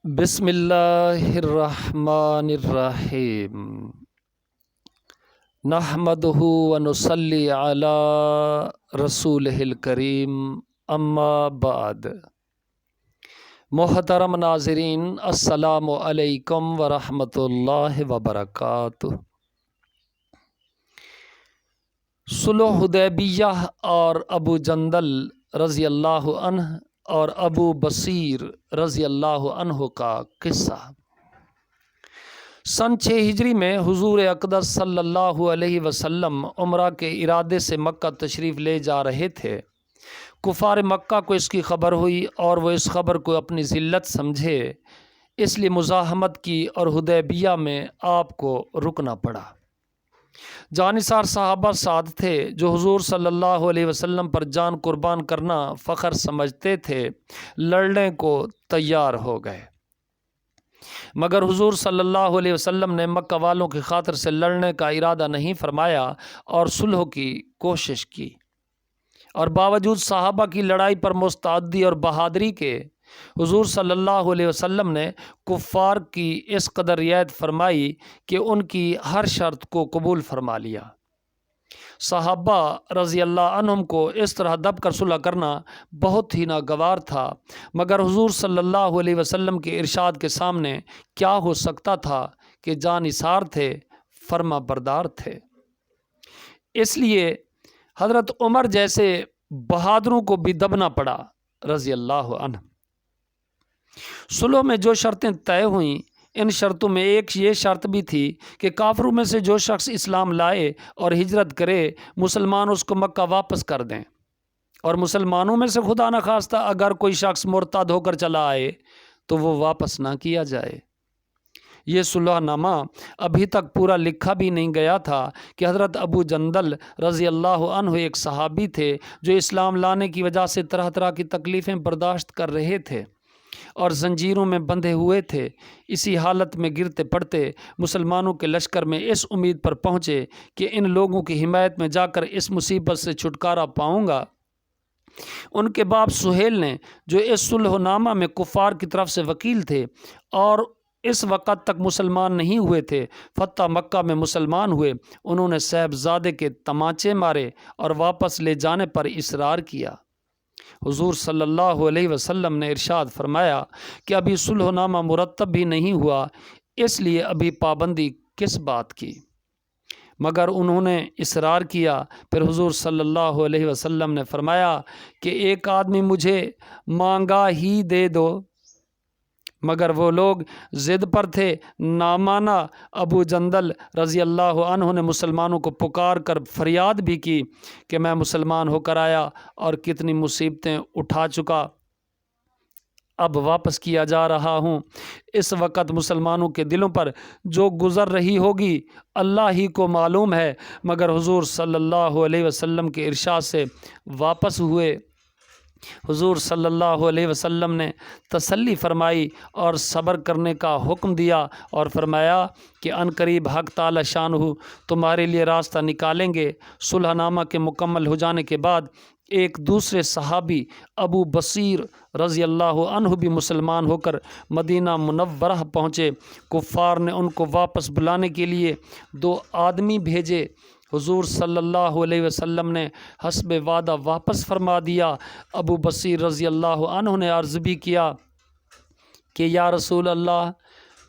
بسم اللہ الرحمن الرحیم نحمدہ ونصلی علی رسولہ الکریم اما بعد۔ محترم ناظرین، السلام علیکم ورحمۃ اللہ وبرکاتہ۔ صلح حدیبیہ اور ابو جندل رضی اللہ عنہ اور ابو بصیر رضی اللہ عنہ کا قصہ۔ سن 6 ہجری میں حضور اقدس صلی اللہ علیہ وسلم عمرہ کے ارادے سے مکہ تشریف لے جا رہے تھے۔ کفار مکہ کو اس کی خبر ہوئی اور وہ اس خبر کو اپنی ذلت سمجھے، اس لیے مزاحمت کی اور حدیبیہ میں آپ کو رکنا پڑا۔ جانثار صحابہ ساتھ تھے جو حضور صلی اللہ علیہ وسلم پر جان قربان کرنا فخر سمجھتے تھے، لڑنے کو تیار ہو گئے، مگر حضور صلی اللہ علیہ وسلم نے مکہ والوں کی خاطر سے لڑنے کا ارادہ نہیں فرمایا اور صلح کی کوشش کی، اور باوجود صحابہ کی لڑائی پر مستعدی اور بہادری کے حضور صلی اللہ علیہ وسلم نے کفار کی اس قدر رعایت فرمائی کہ ان کی ہر شرط کو قبول فرما لیا۔ صحابہ رضی اللہ عنہم کو اس طرح دب کر صلح کرنا بہت ہی ناگوار تھا، مگر حضور صلی اللہ علیہ وسلم کے ارشاد کے سامنے کیا ہو سکتا تھا کہ جانثار تھے، فرما بردار تھے۔ اس لیے حضرت عمر جیسے بہادروں کو بھی دبنا پڑا رضی اللہ عنہ۔ صلح میں جو شرطیں طے ہوئیں، ان شرطوں میں ایک یہ شرط بھی تھی کہ کافروں میں سے جو شخص اسلام لائے اور ہجرت کرے، مسلمان اس کو مکہ واپس کر دیں، اور مسلمانوں میں سے خدا نخواستہ اگر کوئی شخص مرتد ہو کر چلا آئے تو وہ واپس نہ کیا جائے۔ یہ صلح نامہ ابھی تک پورا لکھا بھی نہیں گیا تھا کہ حضرت ابو جندل رضی اللہ عنہ ایک صحابی تھے جو اسلام لانے کی وجہ سے طرح طرح کی تکلیفیں برداشت کر رہے تھے اور زنجیروں میں بندھے ہوئے تھے۔ اسی حالت میں گرتے پڑتے مسلمانوں کے لشکر میں اس امید پر پہنچے کہ ان لوگوں کی حمایت میں جا کر اس مصیبت سے چھٹکارا پاؤں گا۔ ان کے باپ سہیل نے، جو اس صلح نامہ میں کفار کی طرف سے وکیل تھے اور اس وقت تک مسلمان نہیں ہوئے تھے، فتح مکہ میں مسلمان ہوئے۔ انہوں نے صاحبزادے کے تمانچے مارے اور واپس لے جانے پر اصرار کیا۔ حضور صلی اللہ علیہ وسلم نے ارشاد فرمایا کہ ابھی صلح نامہ مرتب بھی نہیں ہوا، اس لیے ابھی پابندی کس بات کی؟ مگر انہوں نے اصرار کیا۔ پھر حضور صلی اللہ علیہ وسلم نے فرمایا کہ ایک آدمی مجھے مانگا ہی دے دو، مگر وہ لوگ ضد پر تھے، نہ مانا۔ ابو جندل رضی اللہ عنہ نے مسلمانوں کو پکار کر فریاد بھی کی کہ میں مسلمان ہو کر آیا اور کتنی مصیبتیں اٹھا چکا، اب واپس کیا جا رہا ہوں۔ اس وقت مسلمانوں کے دلوں پر جو گزر رہی ہوگی اللہ ہی کو معلوم ہے، مگر حضور صلی اللہ علیہ وسلم کے ارشاد سے واپس ہوئے۔ حضور صلی اللہ علیہ وسلم نے تسلی فرمائی اور صبر کرنے کا حکم دیا اور فرمایا کہ ان قریب حق تعالی شانہ تمہارے لیے راستہ نکالیں گے۔ صلح نامہ کے مکمل ہو جانے کے بعد ایک دوسرے صحابی ابو بصیر رضی اللہ عنہ بھی مسلمان ہو کر مدینہ منورہ پہنچے۔ کفار نے ان کو واپس بلانے کے لیے 2 آدمی بھیجے۔ حضور صلی اللہ علیہ وسلم نے حسب وعدہ واپس فرما دیا۔ ابو بصیر رضی اللہ عنہ نے عرض بھی کیا کہ یا رسول اللہ،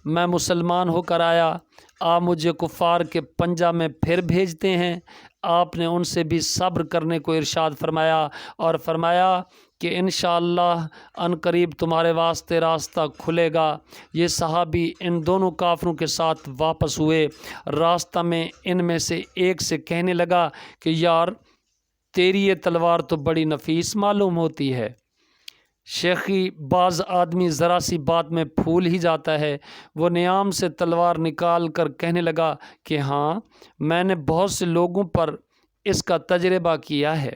میں مسلمان ہو کر آیا، آپ مجھے کفار کے پنجہ میں پھر بھیجتے ہیں۔ آپ نے ان سے بھی صبر کرنے کو ارشاد فرمایا اور فرمایا کہ انشاءاللہ ان قریب تمہارے واسطے راستہ کھلے گا۔ یہ صحابی ان دونوں کافروں کے ساتھ واپس ہوئے۔ راستہ میں ان میں سے ایک سے کہنے لگا کہ یار، تیری یہ تلوار تو بڑی نفیس معلوم ہوتی ہے۔ شیخی بعض آدمی ذرا سی بات میں پھول ہی جاتا ہے۔ وہ نیام سے تلوار نکال کر کہنے لگا کہ ہاں، میں نے بہت سے لوگوں پر اس کا تجربہ کیا ہے۔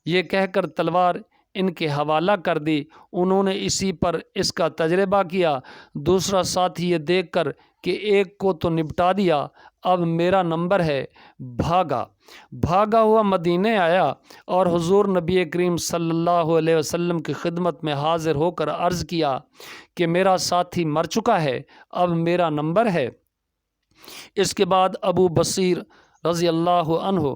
یہ کہہ کر تلوار ان کے حوالہ کر دی۔ انہوں نے اسی پر اس کا تجربہ کیا۔ دوسرا ساتھی یہ دیکھ کر کہ ایک کو تو نپٹا دیا، اب میرا نمبر ہے۔ بھاگا ہوا مدینے آیا اور حضور نبی کریم صلی اللہ علیہ وسلم کی خدمت میں حاضر ہو کر عرض کیا کہ میرا ساتھی مر چکا ہے، اب میرا نمبر ہے۔ اس کے بعد ابو بصیر رضی اللہ عنہ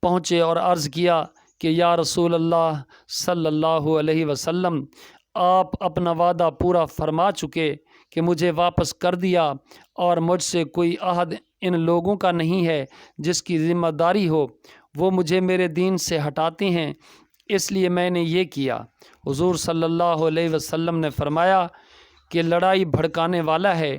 پہنچے اور عرض کیا کہ یا رسول اللہ صلی اللہ علیہ وسلم، آپ اپنا وعدہ پورا فرما چکے کہ مجھے واپس کر دیا، اور مجھ سے کوئی عہد ان لوگوں کا نہیں ہے جس کی ذمہ داری ہو، وہ مجھے میرے دین سے ہٹاتے ہیں، اس لیے میں نے یہ کیا۔ حضور صلی اللہ علیہ وسلم نے فرمایا کہ لڑائی بھڑکانے والا ہے،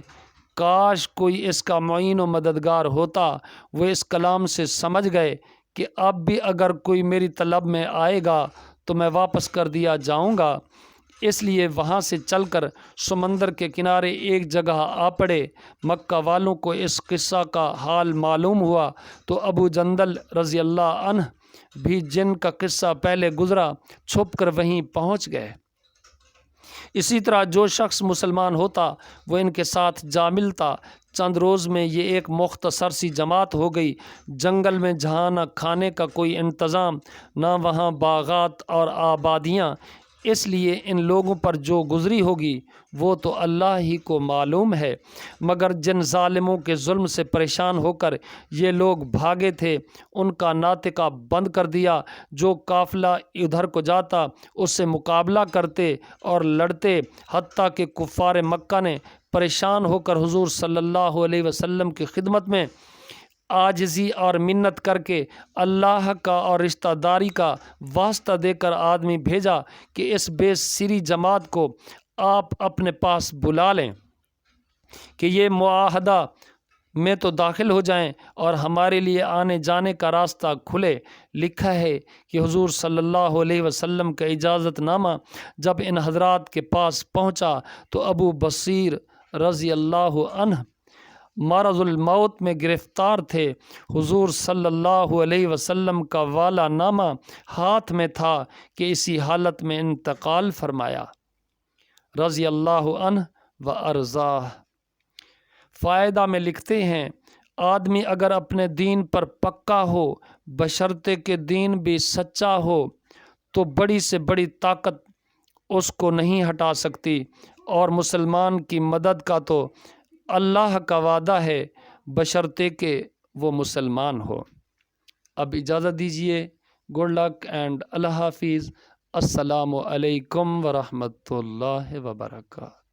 کاش کوئی اس کا معین و مددگار ہوتا۔ وہ اس کلام سے سمجھ گئے کہ اب بھی اگر کوئی میری طلب میں آئے گا تو میں واپس کر دیا جاؤں گا، اس لیے وہاں سے چل کر سمندر کے کنارے ایک جگہ آ پڑے۔ مکہ والوں کو اس قصہ کا حال معلوم ہوا تو ابو جندل رضی اللہ عنہ بھی، جن کا قصہ پہلے گزرا، چھپ کر وہیں پہنچ گئے۔ اسی طرح جو شخص مسلمان ہوتا وہ ان کے ساتھ جا ملتا۔ چند روز میں یہ ایک مختصر سی جماعت ہو گئی۔ جنگل میں جہاں نہ کھانے کا کوئی انتظام، نہ وہاں باغات اور آبادیاں، اس لیے ان لوگوں پر جو گزری ہوگی وہ تو اللہ ہی کو معلوم ہے۔ مگر جن ظالموں کے ظلم سے پریشان ہو کر یہ لوگ بھاگے تھے، ان کا ناطقہ بند کر دیا۔ جو قافلہ ادھر کو جاتا اس سے مقابلہ کرتے اور لڑتے، حتیٰ کہ کفار مکہ نے پریشان ہو کر حضور صلی اللہ علیہ وسلم کی خدمت میں عاجزی اور منت کر کے اللہ کا اور رشتہ داری کا واسطہ دے کر آدمی بھیجا کہ اس بے سری جماعت کو آپ اپنے پاس بلا لیں کہ یہ معاہدہ میں تو داخل ہو جائیں اور ہمارے لیے آنے جانے کا راستہ کھلے۔ لکھا ہے کہ حضور صلی اللہ علیہ وسلم کا اجازت نامہ جب ان حضرات کے پاس پہنچا تو ابو بصیر رضی اللہ عنہ مرض الموت میں گرفتار تھے۔ حضور صلی اللہ علیہ وسلم کا والا نامہ ہاتھ میں تھا کہ اسی حالت میں انتقال فرمایا، رضی اللہ عنہ و ارضاہ۔ فائدہ میں لکھتے ہیں، آدمی اگر اپنے دین پر پکا ہو، بشرطے کہ دین بھی سچا ہو، تو بڑی سے بڑی طاقت اس کو نہیں ہٹا سکتی، اور مسلمان کی مدد کا تو اللہ کا وعدہ ہے، بشرطے کہ وہ مسلمان ہو۔ اب اجازت دیجیے، گڈ لک اینڈ اللہ حافظ۔ السلام علیکم ورحمۃ اللہ وبرکاتہ۔